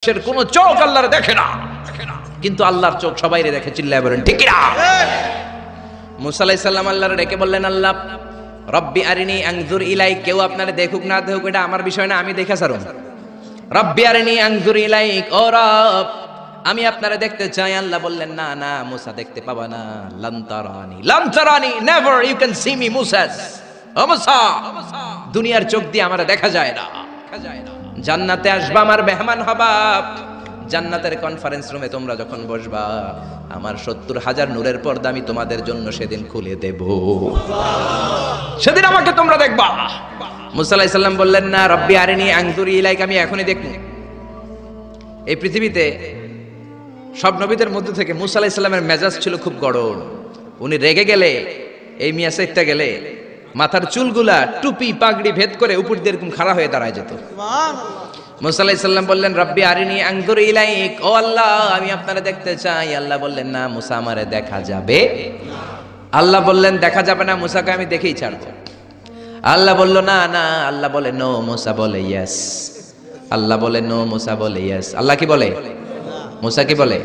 কোন চোখ আল্লাহর দেখে না, কিন্তু আল্লাহর চোখ সবাইরে দেখে। চিল্লায় বলেন ঠিক না? মুসা আলাইহিস সালাম আল্লাহর ডেকে বললেন, আল্লাহ রব্বি আরিনি আনজুর ইলাইক। কেউ আপনারে দেখুক না দেখুক এটা আমার বিষয় না, আমি দেখে ছাড়ুন। রব্বি আরিনি আনজুর ইলাইক, ও রব আমি আপনারে দেখতে চাই। আল্লাহ বললেন, না না মুসা দেখতে পাবা না। লান তারানি never you can see me Musa. ও মুসা দুনিয়ার চোখ দিয়ে আমারে দেখা যায় না। জান্নাতে আসবা, আমার মেহমান হবা। জান্নাতের কনফারেন্স রুমে তোমরা যখন বসবা, আমার 70,000 নূরের পর্দা আমি তোমাদের জন্য সেদিন খুলে দেব। সেদিন আমাকে তোমরা দেখবা। মুসা আলাইহিস সালাম বললেন, না রব্বি আরিনি আনজুর ইলাইক, আমি এখনই দেখব। এই পৃথিবীতে সব নবীদের মধ্যে থেকে মুসা আলাইহিস সালামের মেজাজ ছিল খুব গরম। উনি রেগে গেলে, এই মিয়া সাইটটা গেলে মাথার চুলগুলা টুপি পাগড়ি ভেদ করে উপর দিয়ে এরকম খাড়া হয়ে দাঁড়ায় যেত। মুসা আলাইহিস সালাম বললেন, রব্বি আরিনি আনজুর ইলাইক, ও আল্লাহ আমি আপনারে দেখতে চাই। আল্লাহ বললেন, না মুসা আমারে দেখা যাবে। আল্লাহ বললেন, দেখা যাবে না। মুসাকে আমি দেখেই ছাড়ব। আল্লাহ বলল, না না। আল্লাহ বলে নো, মুসা বলে ইয়েস। আল্লাহ বলে নো, মুসা বলে ইয়েস। আল্লাহ কি বলে? মুসা কি বলে?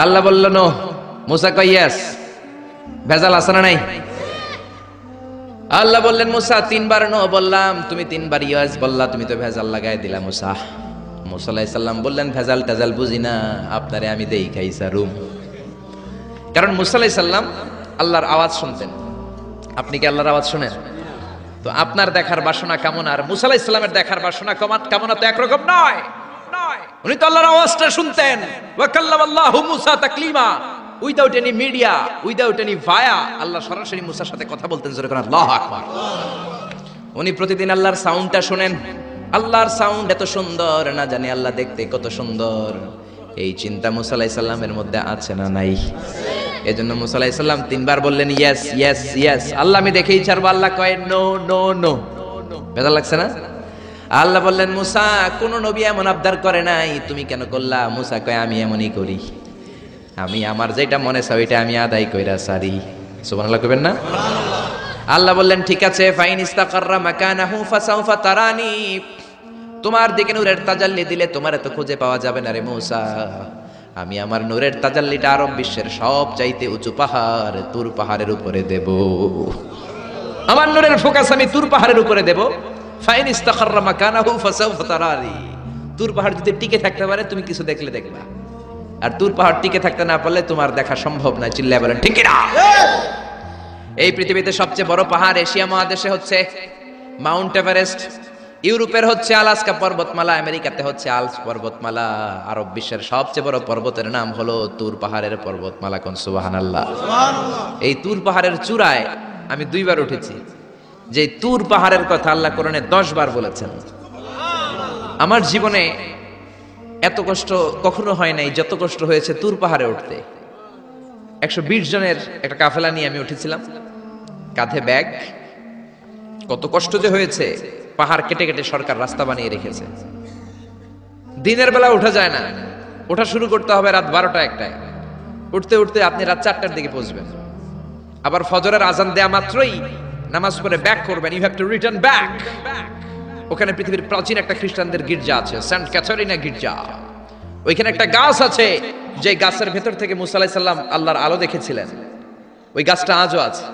আল্লাহ বলল নো, মুসা কয় ইয়েস। ভেজাল আছে না নাই? আল্লাহ বললেন, মুসা 3 বার নো বললাম, তুমি 3 বার ইয়েস বললা, তুমি তো ভেজাল লাগাই দিলা মুসা। মুসা আলাইহিস সালাম বললেন, ভেজাল টেজাল বুঝি না, আপনারে আমি দেই খাইছা রুম। কারণ মুসা আলাইহিস সালাম আল্লাহর আওয়াজ শুনতেন। আপনি কি আল্লাহর আওয়াজ শুনেন? তো আপনার দেখার বাসনা কেমন আর মুসা আলাইহিস সালামের দেখার বাসনা কেমন তো একরকম নয়। উনি তো আল্লাহর আওয়াজটা শুনতেন। ওয়া কাল্লামাল্লাহু মুসা তাকলিমা, without any media, without any via, আল্লাহ সরাসরি মুসার সাথে কথা বলতেন। জোরে করে আল্লাহু আকবার। উনি প্রতিদিন আল্লাহর সাউন্ডটা শুনেন। আল্লাহর সাউন্ড এত সুন্দর, না জানি আল্লাহ দেখতে কত সুন্দর। এই চিন্তা মুসা আলাইহিস সালামের মধ্যে আছে না নাই? এজন্য মুসা আলাইহিস সালাম 3 বার বললেন ইয়েস ইয়েস ইয়েস। আল্লাহ আমি দেখেই ছাড়বো। আল্লাহ কয় নো নো নো। বেজার লাগছে না? আল্লাহ বললেন, মুসা কোন নবী এমন আবদার করে নাই, তুমি কেন করলা? মুসা কয় আমি এমনই করি, আমি আমার যেটা মনে চাই ওইটা আমি আদায় কইরা সারি। সুবহানাল্লাহ কইবেন না? আল্লাহ বললেন, ঠিক আছে, ফাইন ইস্তাকাররা মাকানাহু ফাসাউফা তারানি। তোমার দিকে নূরের তাজাল্লি দিলে তোমার এত খুঁজে পাওয়া যাবে না রে মুসা। আমি আমার নূরের তাজাল্লিটা আরব বিশ্বের সব চাইতে উঁচু পাহাড় তুর পাহাড়ের উপরে দেব। আমার নূরের ফোকাস আমি তুর পাহাড়ের উপরে দেব। ফাইন ইস্তাকাররা মাকানাহু ফাসাউফা তারানি। তুর পাহাড় যদি টিকে থাকতে পারে তুমি কিছু দেখলে দেখবা, আর তুর পাহাড় টিকে থাকতে না পারলে তোমার দেখা সম্ভব না। চিল্লায় বলেন ঠিক না? এই পৃথিবীতে সবচেয়ে বড় পাহাড় এশিয়া মহাদেশে হচ্ছে মাউন্ট এভারেস্ট, ইউরোপের হচ্ছে আলাস্কা পর্বতমালা, আমেরিকাতে হচ্ছে আল্পস পর্বতমালা, আরব বিশ্বের সবচেয়ে বড় পর্বতের নাম হলো তুর পাহাড়ের পর্বতমালা। কোন সুবহানাল্লাহ। এই তুর পাহাড়ের চূড়ায় আমি 2 বার উঠেছি। যে তুর পাহাড়ের কথা আল্লাহ কোরআনে 10 বার বলেছেন। আমার জীবনে এত কষ্ট কখনো হয় নাই যত কষ্ট হয়েছে তুর পাহাড়ে উঠতে। 120 জনের একটা কাফেলা নিয়ে আমি উঠেছিলাম, কাঁধে ব্যাগ। কত কষ্ট যে হয়েছে। পাহাড় কেটে কেটে সরকার রাস্তা বানিয়ে রেখেছে। দিনের বেলা ওঠা যায় না, ওঠা শুরু করতে হবে রাত 12টা 1টায়। উঠতে উঠতে আপনি রাত 4টার দিকে পৌঁছবেন। আবার ফজরের আজান দেয়া মাত্রই নামাজ পড়ে ব্যাক করবেন। You have to return back. ওখানে পৃথিবীর প্রাচীন একটা খ্রিস্টানদের গির্জা আছে, সেন্ট ক্যাথরিনা গির্জা। ওইখানে একটা গাছ আছে, যে গাছের ভেতর থেকে মুসা আলাইহিস সালাম আল্লাহর আলো দেখেছিলেন। ওই গাছটা আজও আছে।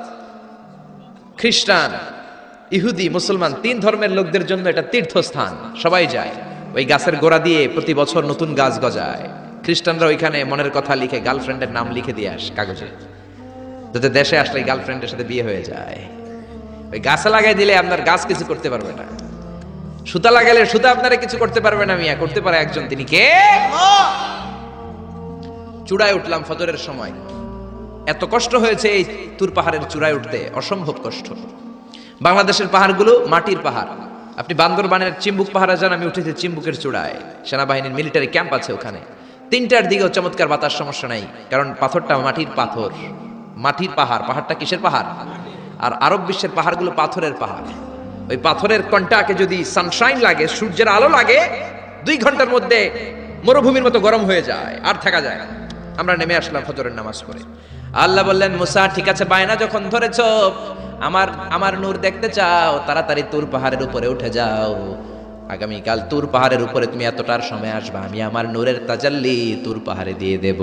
খ্রিস্টান, ইহুদি, মুসলমান 3 ধর্মের লোকদের জন্য এটা তীর্থস্থান, সবাই যায়। ওই গাছের গোড়া দিয়ে প্রতি বছর নতুন গাছ গজায়। খ্রিস্টানরা ওইখানে মনের কথা লিখে গার্লফ্রেন্ডের নাম লিখে দিয়ে আসে কাগজে, যাতে দেশে আসলে গার্লফ্রেন্ডের সাথে বিয়ে হয়ে যায়। ওই গাছে লাগাই দিলে আপনার গাছ কিছু করতে পারবে না। সুতা লাগালে সুতা আপনারা কিছু করতে পারবে না। মিয়া করতে পারে একজন, তিনি কে? চূড়ায় উঠলাম ফজরের সময়। এত কষ্ট হয়েছে এই তুর পাহাড়ের চূড়ায় উঠতে, অসম্ভব কষ্ট। বাংলাদেশের পাহাড়গুলো মাটির পাহাড়। আপনি বান্দরবানের চিম্বুক পাহাড়ে যান, আমি উঠেছি চিম্বুকের চূড়ায়। সেনাবাহিনীর মিলিটারি ক্যাম্প আছে ওখানে। 3টার দিকেও চমৎকার বাতাস, সমস্যা নাই, কারণ পাথরটা মাটির পাথর। মাটির পাহাড়। পাহাড়টা কিসের পাহাড়? আর আরব বিশ্বের পাহাড়গুলো পাথরের পাহাড়। ওই পাথরের কন্টাকে যদি সানশাইন লাগে, সূর্যের আলো লাগে, 2 ঘন্টার মধ্যে মরুভূমির মতো গরম হয়ে যায়, আর থাকা যায় না। আমরা নেমে আসলাম ফজরের নামাজ পড়ে। আল্লাহ বললেন, মুসা ঠিক আছে, বায়না যখন ধরেছ, আমার নূর দেখতে চাও, তাড়াতাড়ি তুর পাহাড়ের উপরে উঠে যাও। আগামীকাল তুর পাহাড়ের উপরে তুমি এতটার সময় আসবা, আমি আমার নূরের তাজাল্লি তুর পাহাড়ে দিয়ে দেব।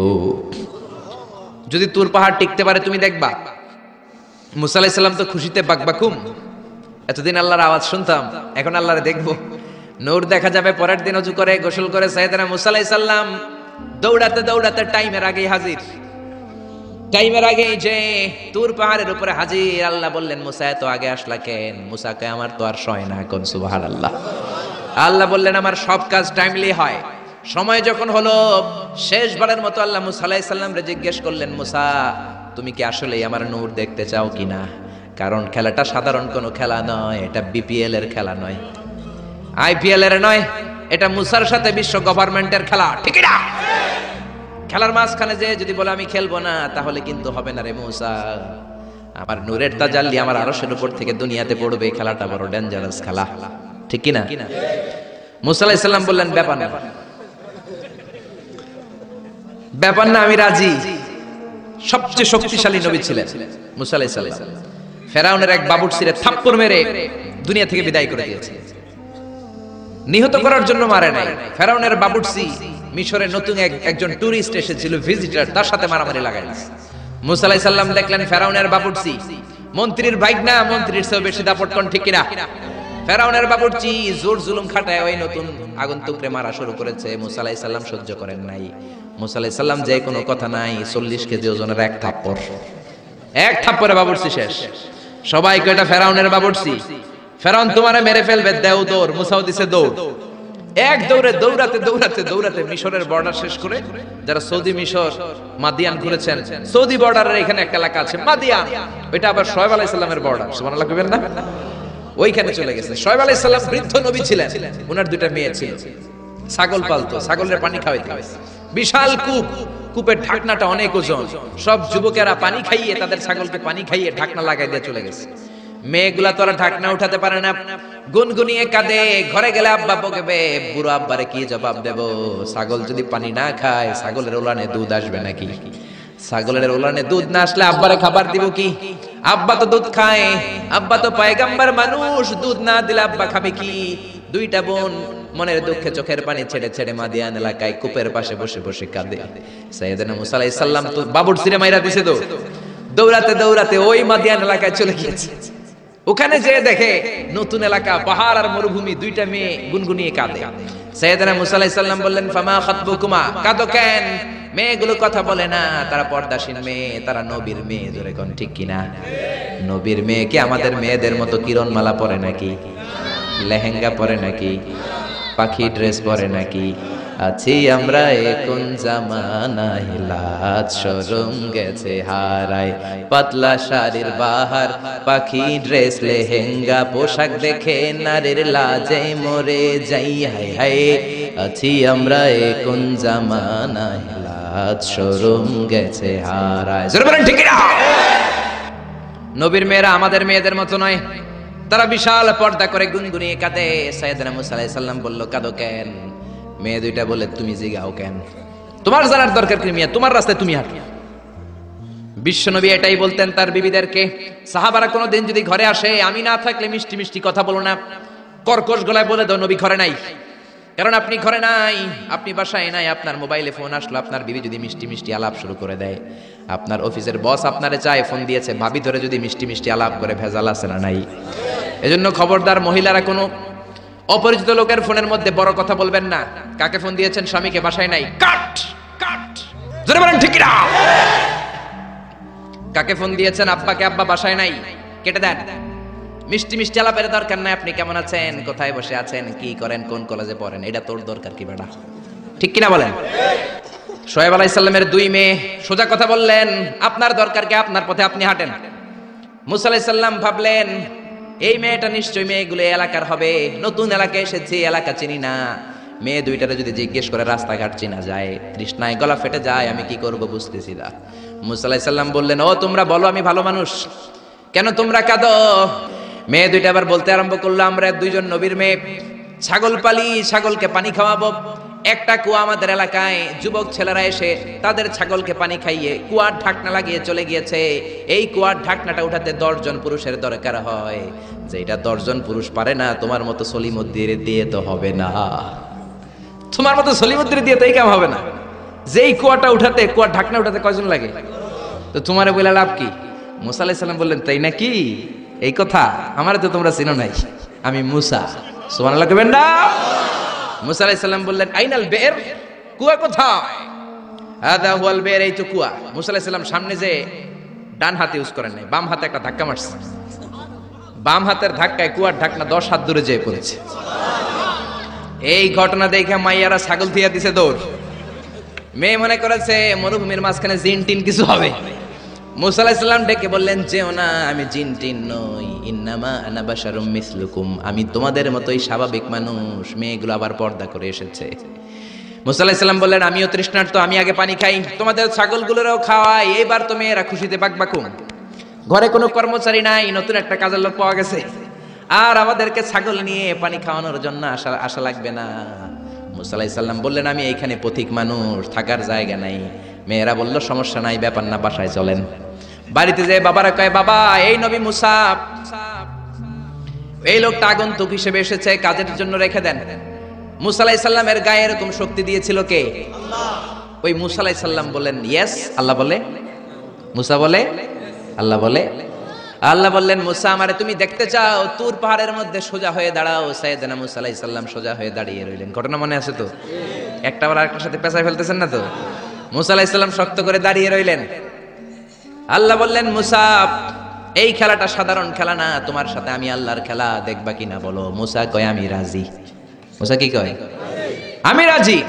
যদি তুর পাহাড় টিকতে পারে তুমি দেখবা। মুসা আলাইহিস সালাম তো খুশিতে বাকবাকুম। এতদিন আল্লাহর আওয়াজ শুনতাম, এখন আল্লাহরে দেখবো, নূর দেখা যাবে। পরের দিন ওযু করে গোসল করে সাইয়েদনা মুসা আলাইহিস সালাম দৌড়াতে দৌড়াতে টাইমের আগেই হাজির। টাইমের আগে যে তুর পাহাড়ের উপরে হাজির। আল্লাহ বললেন, মুসা এত আগে আসলা কেন? মুসা কয়, আমার তো আর সয় না। কোন সুবহানাল্লাহ। আল্লাহ বললেন, আমার সব কাজ টাইমলি হয়। সময় যখন হলো, শেষবারের মতো আল্লাহ মুসা আলাইহিস সালামরে জিজ্ঞেস করলেন, মুসা তুমি কি আসলেই আমার নূর দেখতে চাও কিনা? কারণ খেলাটা সাধারণ কোনো খেলা নয়, এটা বিপিএল এর খেলা নয়, আইপিএল এর নয়, এটা মুসার সাথে বিশ্ব গভর্নমেন্টের খেলা, ঠিক না? খেলার মাঝখানে যে যদি বলে আমি খেলবো না, তাহলে কিন্তু হবে না রে মুসা। আমার নূরের তাজাল্লি আমার আরশের উপর থেকে দুনিয়াতে পড়বে, খেলাটা বড় ডেঞ্জারাস খেলা, ঠিক কি না? মুসা আলাইহিস সালাম বললেন, ব্যাপার না, ব্যাপার না, আমি রাজি। সবচেয়ে শক্তিশালী নবী ছিলেন মুসা আলাইহিস সালাম। ফেরাউনের এক বাবুর্চিরে থাপ্পড় মেরে দুনিয়া থেকে বিদায় করে দিয়েছে। নিহত করার জন্য মারে নাই। ফেরাউনের বাবুর্চি মিশরে নতুন একজন টুরিস্ট এসেছিল, ভিজিটর, তার সাথে মারামারি লাগাই দিয়েছে। মুসা আলাইহিস সালাম দেখলেন ফেরাউনের বাবুর্চি মন্ত্রীর ভাইগনা, মন্ত্রীর চেয়ে বেশি দাপটকন, ঠিক কিনা? ফেরাউনের বাবুর্চি জোর জুলুম খাটায় ওই নতুন আগন্তুকরে মারা শুরু করেছে। মুসা আলাইহিস সালাম সহ্য করেন নাই। মুসা আলাইহিস সালাম যে কোনো কথা নাই, 40 কেজি ওজনের এক থাপ্পড়, এক থাপ্পড়ে বাবুর্চি শেষ। সবাই কয় এটা ফেরাউনের বাবুর্চি, ফেরাউন তোমারে মেরে ফেলবে, দেও দৌড়। মুসাও দিছে দৌড়। এক দৌড়ে দৌড়াতে দৌড়াতে দৌড়াতে মিশরের বর্ডার শেষ করে, যারা সৌদি মিশর মাদিয়ান ঘুরেছেন, সৌদি বর্ডারের এখানে একটা এলাকা আছে মাদিয়ান, ওইটা আবার শোয়েব আলাইহিস সালামের বর্ডার, সুবহানাল্লাহ কইবেন না? ওইখানে চলে গেছে। শোয়েব আলাইহিস সালাম বৃদ্ধ নবী ছিলেন, ওনার দুইটা মেয়ে ছিল, ছাগল পালতো, ছাগলের পানি খাওয়াইতে হয়। বিশাল কূপ, কূপের ঢাকনাটা অনেক ওজন। সব যুবকেরা পানি খাইয়ে, তাদের ছাগলকে পানি খাইয়ে ঢাকনা লাগাই দিয়ে চলে গেছে। মেয়েগুলা তো আর ঢাকনা উঠাতে পারে না, গুনগুনিয়ে কাঁদে। ঘরে গেলে আব্বা বকবে, বুড়ো আব্বারে কি জবাব দেব? ছাগল যদি পানি না খায়, ছাগলের ওলানে দুধ আসবে নাকি? ছাগলের ওলানে দুধ না আসলে আব্বারে খাবার দিব কি? আব্বা তো দুধ খায়, আব্বা তো পয়গম্বর মানুষ, দুধ না দিলে আব্বা খাবে কি? দুইটা বোন মনের দুঃখে চোখের পানি ছেড়ে ছেড়ে মাদিয়ান এলাকায় কূপের পাশে বসে বসে কাঁদে। সাইয়েদনা মুসা আলাইহিস সালাম তো বাবুর্চিরে মাইরা দিছে, তো দৌড়াতে দৌড়াতে ওই মাদিয়ান এলাকায় চলে গিয়েছে। ওখানে যে দেখে নতুন এলাকা, পাহাড় আর মরুভূমি, দুইটা মেয়ে গুনগুনিয়ে কাঁদে। সাইয়েদনা মুসা আলাইহিস সালাম বললেন, ফামা খাতবুকুমা, কাঁদো কেন? মেয়েগুলো কথা বলে না, তারা পর্দাশীল মেয়ে, তারা নবীর মেয়ে, ধরে কোন ঠিক কিনা? নবীর মেয়ে কি আমাদের মেয়েদের মতো কিরণমালা পরে নাকি? লেহেঙ্গা পরে নাকি? পাখি ড্রেস পরে নাকি? আছি আমরা এখন জামানায়, লাজ শরম গেছে হারায়, পাতলা শাড়ির বাহার, পাখি ড্রেস, লেহেঙ্গা পোশাক দেখে নারীর লাজে মরে যাই। হায় হায়, আছি আমরা এখন জামানায়, লাজ শরম গেছে হারায়। জোরে বলেন ঠিক না? নবীর মেয়েরা আমাদের মেয়েদের মতো নয়, তারা বিশাল পর্দা করে গুনগুনিয়ে কাঁদে। সাইয়েদনা মুসা আলাইহিস সালাম বলল, কাঁদো কেন? মেয়ে দুইটা বলে, তুমি জিগাও কেন? তোমার জানার দরকার কি মিয়া? তোমার রাস্তায় তুমি হাঁটো। বিশ্বনবী এটাই বলতেন তার বিবিদেরকে। সাহাবারা কোনোদিন যদি ঘরে আসে, আমি না থাকলে মিষ্টি মিষ্টি কথা বলো না, কর্কশ গলায় বলে দাও নবী ঘরে নাই। কারণ আপনি ঘরে নাই, আপনি বাসায় নাই, আপনার মোবাইলে ফোন আসলো, আপনার বিবি যদি মিষ্টি মিষ্টি আলাপ শুরু করে দেয়, আপনার অফিসের বস আপনারে চায়, ফোন দিয়েছে, ভাবি ধরে যদি মিষ্টি মিষ্টি আলাপ করে, ভেজাল আছে না নাই? এজন্য খবরদার, মহিলারা কোনো অপরিচিত লোকের ফোনের মধ্যে বড় কথা বলবেন না। কাকে ফোন দিয়েছেন? স্বামীকে, বাসায় নাই, কাট কাট। জোরে বলেন ঠিক না? কাকে ফোন দিয়েছেন? আব্বাকে, আব্বা বাসায় নাই, কেটে দেন। মিষ্টি মিষ্টি আলাপের দরকার নাই। আপনি কেমন আছেন, কোথায় বসে আছেন, কি করেন, কোন কলেজে পড়েন, এটা তোর দরকার কি বেটা? ঠিক কিনা বলেন? শোয়েব আলাইহিস সালামের দুই মেয়ে সোজা কথা বললেন, আপনার দরকার কি? আপনার পথে আপনি হাঁটেন। মুসা আলাইহিস সালাম ভাবলেন, এই মেয়েটা নিশ্চয়ই মেয়েগুলো এলাকার হবে, নতুন এলাকায় এসেছে, এলাকা চিনি না। মেয়ে দুইটারে যদি জিজ্ঞেস করে রাস্তাঘাট চিনা যায়, তৃষ্ণায় গলা ফেটে যায়, আমি কি করব বুঝতেছি না। মুসা আলাইহিস সালাম বললেন, ও তোমরা বলো আমি ভালো মানুষ, কেন তোমরা কাঁদো? মেয়ে দুইটা আবার বলতে আরম্ভ করলো, আমরা দুইজন নবীর মেয়ে, ছাগল পালি, ছাগলকে পানি খাওয়াবো, একটা কুয়া আমাদের এলাকায় যুবক ছেলেরা এসে তাদের ছাগলকে পানি খাইয়ে কুয়ার ঢাকনা লাগিয়ে চলে গিয়েছে। এই কুয়ার ঢাকনাটা উঠাতে 10 জন পুরুষের দরকার হয়, যেটা 10 জন পুরুষ পারে না। তোমার মতো সলিমুদ্দির দিয়ে তো হবে না, তোমার মতো সলিমুদ্দির দিয়ে তো এই কাম হবে না। যেই কুয়াটা উঠাতে, কুয়ার ঢাকনা উঠাতে কয়জন লাগে? তো তোমারে বলে লাভ কি? মুসা আলাইহিস সালাম বললেন, তাই নাকি? এই কথা আমারে তো তোমরা চিনো নাই, আমি মুসা। সুবহানাল্লাহ কইবেন না? মুসা আলাইহিস সালাম বললেন, আইনাল বের, কুয়া কোথায়? হাদা হুয়াল বের, এই তো কুয়া। মুসা আলাইহিস সালাম সামনে যে ডান হাতে ইউজ করেন নাই, বাম হাতে একটা ধাক্কা মারছে। বাম হাতের ধাক্কায় কুয়ার ঢাকনা 10 হাত দূরে যেয়ে পড়েছে। এই ঘটনা দেখে মাইয়ারা ছাগল থিয়া দিছে দৌড়। মেয়ে মনে করেছে মরুভূমির মাঝখানে জিন টিন কিছু হবে। মুসা আলাইহিস সালাম ডেকে বললেন, যেও না, আমি জিন টিন নই, ইন্নামা আনা বাশারুম মিসলুকুম, আমি তোমাদের মতোই স্বাভাবিক মানুষ। মেয়েগুলো আবার পর্দা করে এসেছে। মুসা আলাইহিস সালাম বললেন, আমিও তৃষ্ণার্ত, আমি আগে পানি খাই, তোমাদের ছাগলগুলোরও খাওয়াই। এবার তো মেয়েরা খুশিতে বাকবাকুম। ঘরে কোনো কর্মচারী নাই, নতুন একটা কাজের লোক পাওয়া গেছে, আর আমাদেরকে ছাগল নিয়ে পানি খাওয়ানোর জন্য আশা লাগবে না। মুসা আলাইহিস সালাম বললেন, আমি এইখানে পথিক মানুষ, থাকার জায়গা নাই। মেয়েরা বলল, সমস্যা নাই, ব্যাপার না, বাসায় চলেন। বাড়িতে যেয়ে বাবারা কয়, বাবা, এই নবী মুসা, এই লোকটা আগন্তুক হিসেবে এসেছে, কাজের জন্য রেখে দেন। মুসা আলাইহিস সালামের গায়ে এরকম শক্তি দিয়েছিল কে? আল্লাহ। ওই মুসা আলাইহিস সালাম বলেন, ইয়েস। আল্লাহ বলে, মুসা বলে, আল্লাহ বলে। আল্লাহ বললেন, মুসা, আমারে তুমি দেখতে চাও? তুর পাহাড়ের মধ্যে সোজা হয়ে দাঁড়াও। সাইয়েদনা মুসা আলাইহিস সালাম সোজা হয়ে দাঁড়িয়ে রইলেন। ঘটনা মনে আছে তো? একটা আবার আরেকটার সাথে পেঁচায় ফেলতেছেন না তো? মুসা আলাইহিস সালাম শক্ত করে দাঁড়িয়ে রইলেন। আল্লাহ বললেন, মুসা, এই খেলাটা সাধারণ খেলা না, তোমার সাথে আমি আল্লাহর খেলা, দেখবা কিনা বলো? মুসা কয়, আমি রাজি। মুসা কি কয়? আমি রাজি।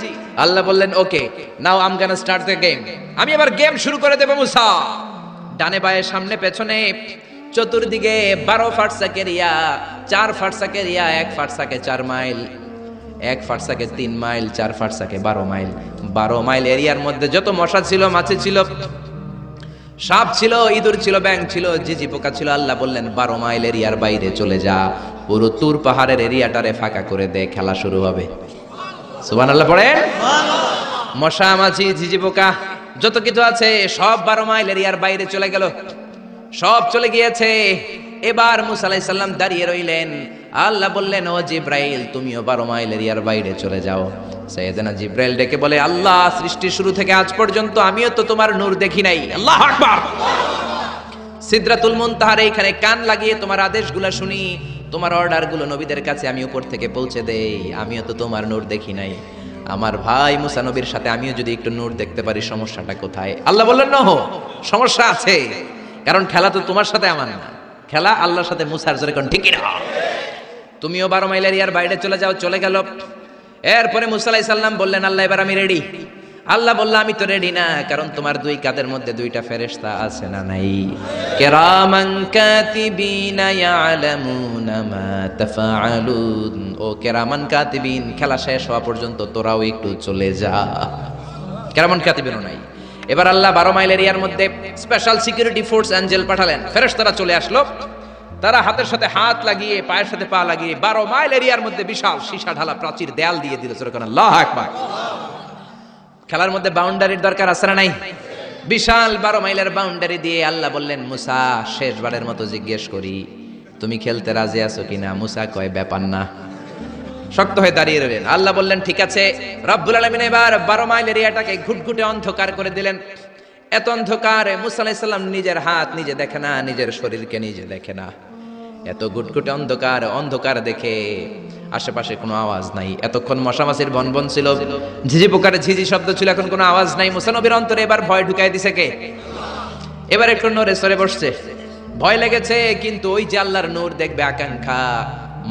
আল্লাহ বললেন, okay, now I am gonna start the game. আমি এবার গেম শুরু করে দেব। মুসা, ডানে বায়ে সামনে পেছনে চতুর্দিকে 12 ফারসাক এরিয়া, 4 ফারসাক এরিয়া, 1 ফারসাকে 4 মাইল, 1 ফারসাকে 3 মাইল, 4 ফারসাকে 12 মাইল। 12 মাইল এরিয়ার মধ্যে যত মশা ছিল, মাছি ছিল, সাপ ছিল, ইঁদুর ছিল, ব্যাঙ ছিল, জিজি পোকা ছিল। আল্লাহ বললেন, 12 মাইল এরিয়ার বাইরে চলে যা, পুরো তুর পাহাড়ের এরিয়াটারে ফাঁকা করে দে, খেলা শুরু হবে। সুবহানাল্লাহ পড়েন। মশা, মাছি, জিজি পোকা যত কিছু আছে সব 12 মাইল এরিয়ার বাইরে চলে গেল, সব চলে গিয়েছে। এবার মুসা আলাইহিস সালাম দাঁড়িয়ে রইলেন। আল্লাহ বললেন, ও জিব্রাইল, তুমিও 12 মাইল এরিয়ার বাইরে চলে যাও। সাইয়েদনা জিব্রাইল ডেকে বলে, আল্লাহ, সৃষ্টির শুরু থেকে আজ পর্যন্ত আমিও তো তোমার নূর দেখি নাই। আল্লাহু আকবার। সিদরাতুল মুনতাহার এইখানে কান লাগিয়ে তোমার আদেশগুলো শুনি, তোমার অর্ডারগুলো নবীদের কাছে আমি উপর থেকে পৌঁছে দেই। আমিও তো তোমার নূর দেখি নাই। আমার ভাই মুসা নবীর সাথে আমিও যদি একটু নূর দেখতে পারি, সমস্যাটা কোথায়? আল্লাহ বললেন, না, সমস্যা আছে, কারণ খেলা তো তোমার সাথে আমার না, খেলা আল্লাহর সাথে। মুসার জোরে কোন ঠিকই না, তুমিও 12 মাইল এরিয়ার বাইরে চলে যাও। চলে গেল। এরপরে মুসা আলাইহিস সালাম বললেন, আল্লাহ, এবার আমি রেডি। আল্লাহ বলল, আমি তো রেডি না, কারণ তোমার 2 কাঁধের মধ্যে 2টা ফেরেশতা আছে না নাই? কিরামান কাতিবিনা ইয়ালামুনা মা তাফআলুন। ও কিরামান কাতিবিন, খেলা শেষ হওয়া পর্যন্ত তোরাও একটু চলে যা। কিরামান কাতিবিনও নাই। এবার আল্লাহ 12 মাইল এরিয়ার মধ্যে স্পেশাল সিকিউরিটি ফোর্স এঞ্জেল পাঠালেন। ফেরেশতারা চলে আসলো। তারা হাতের সাথে হাত লাগিয়ে, পায়ের সাথে পা লাগিয়ে 12 মাইল এরিয়ার মধ্যে বিশাল সীসা ঢালা প্রাচীর দেয়াল দিয়ে দিল। আল্লাহু আকবার। খেলার মধ্যে বাউন্ডারির দরকার আছে না নাই? বিশাল 12 মাইলের বাউন্ডারি দিয়ে আল্লাহ বললেন, মুসা, শেষবারের মতো জিজ্ঞেস করি, তুমি খেলতে রাজি আছো কিনা? মুসা কয়, ব্যাপার না। শক্ত হয়ে দাঁড়িয়ে রইলেন। আল্লাহ বললেন, ঠিক আছে। রব্বুল আলামিন এবার 12 মাইল এরিয়াটাকে ঘুটঘুটে অন্ধকার করে দিলেন। এত অন্ধকার, মুসা আলাইহিস সালাম নিজের হাত নিজে দেখে না, নিজের শরীরকে নিজে দেখে না। এত ঘুটঘুটে অন্ধকার, অন্ধকার দেখে আশেপাশে কোনো আওয়াজ নাই। এতক্ষণ মশামাছির বনবন ছিল, ঝিঝি পোকার ঝিঝি শব্দ ছিল, এখন কোনো আওয়াজ নাই। মুসা নবীর অন্তরে এবার ভয় ঢুকাই দিছে কে? এবার একটু নড়ে সরে বসছে, ভয় লেগেছে, কিন্তু ওই যে আল্লাহর নূর দেখবে আকাঙ্ক্ষা,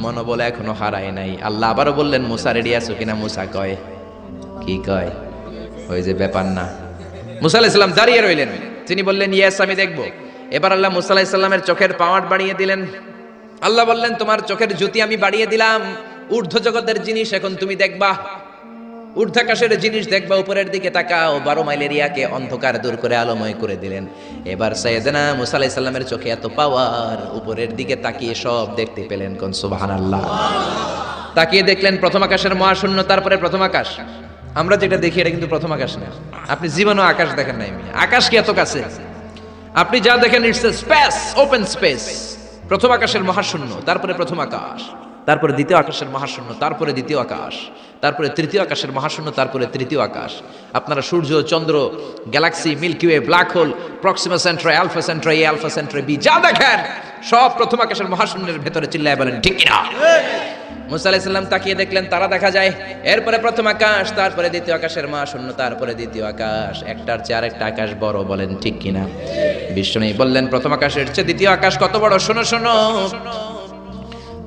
মনোবল এখনো হারায় নাই। আল্লাহ আবারও বললেন, মুসা, রেডি আছো কিনা? মুসা কয়, কি কয়? ওই যে ব্যাপার না। মুসা আলাইহিস সালাম দাঁড়িয়ে রইলেন। তিনি বললেন, ইয়েস, আমি দেখব। এবার আল্লাহ মুসা আলাইহিস সালামের চোখের পাওয়ার বাড়িয়ে দিলেন। আল্লাহ বললেন, তোমার চোখের জ্যোতি আমি বাড়িয়ে দিলাম, ঊর্ধ্ব জগতের জিনিস এখন তুমি দেখবা, ঊর্ধ্বাকাশের জিনিস দেখবা, উপরের দিকে তাকাও। 12 মাইল এরিয়াকে অন্ধকার দূর করে আলোময় করে দিলেন। এবার সাইয়েদনা মুসা আলাইহিস সালামের চোখে এত পাওয়ার, উপরের দিকে তাকিয়ে সব দেখতে পেলেন। কোন সুবহানাল্লাহ। তাকিয়ে দেখলেন প্রথম আকাশের মহাশূন্য, তারপরে প্রথম আকাশ, আমরা যেটা দেখি এটা কিন্তু প্রথম আকাশ না। আপনি জীবনেও আকাশ দেখেন নাই। আকাশ কি এত কাছে? আপনি যা দেখেন it's a space, open space. প্রথম আকাশের মহাশূন্য, তারপরে প্রথম আকাশ, তারপরে দ্বিতীয় আকাশের মহাশূন্য, তারপরে দ্বিতীয় আকাশ, তারপরে তৃতীয় আকাশের মহাশূন্য, তারপরে তৃতীয় আকাশ। আপনারা সূর্য, চন্দ্র, galaxy, milky way, black hole, Proxima Centauri, Alpha Centauri, Alpha Centauri B, যা দেখেন সব প্রথম আকাশের মহাশূন্যের ভেতরে। চিল্লায় বলেন ঠিক কিনা? মুসা আলাইহিস সালাম তাকিয়ে দেখলেন তারা দেখা যায়। এরপরে প্রথম আকাশ, তারপরে দ্বিতীয় আকাশের মহাশূন্য, তারপরে দ্বিতীয় আকাশ। একটার চেয়ে আরেকটা আকাশ বড়, বলেন ঠিক কিনা? বিষ্ণু বললেন প্রথম আকাশের চেয়ে দ্বিতীয় আকাশ কত বড়? শোনো শোনো,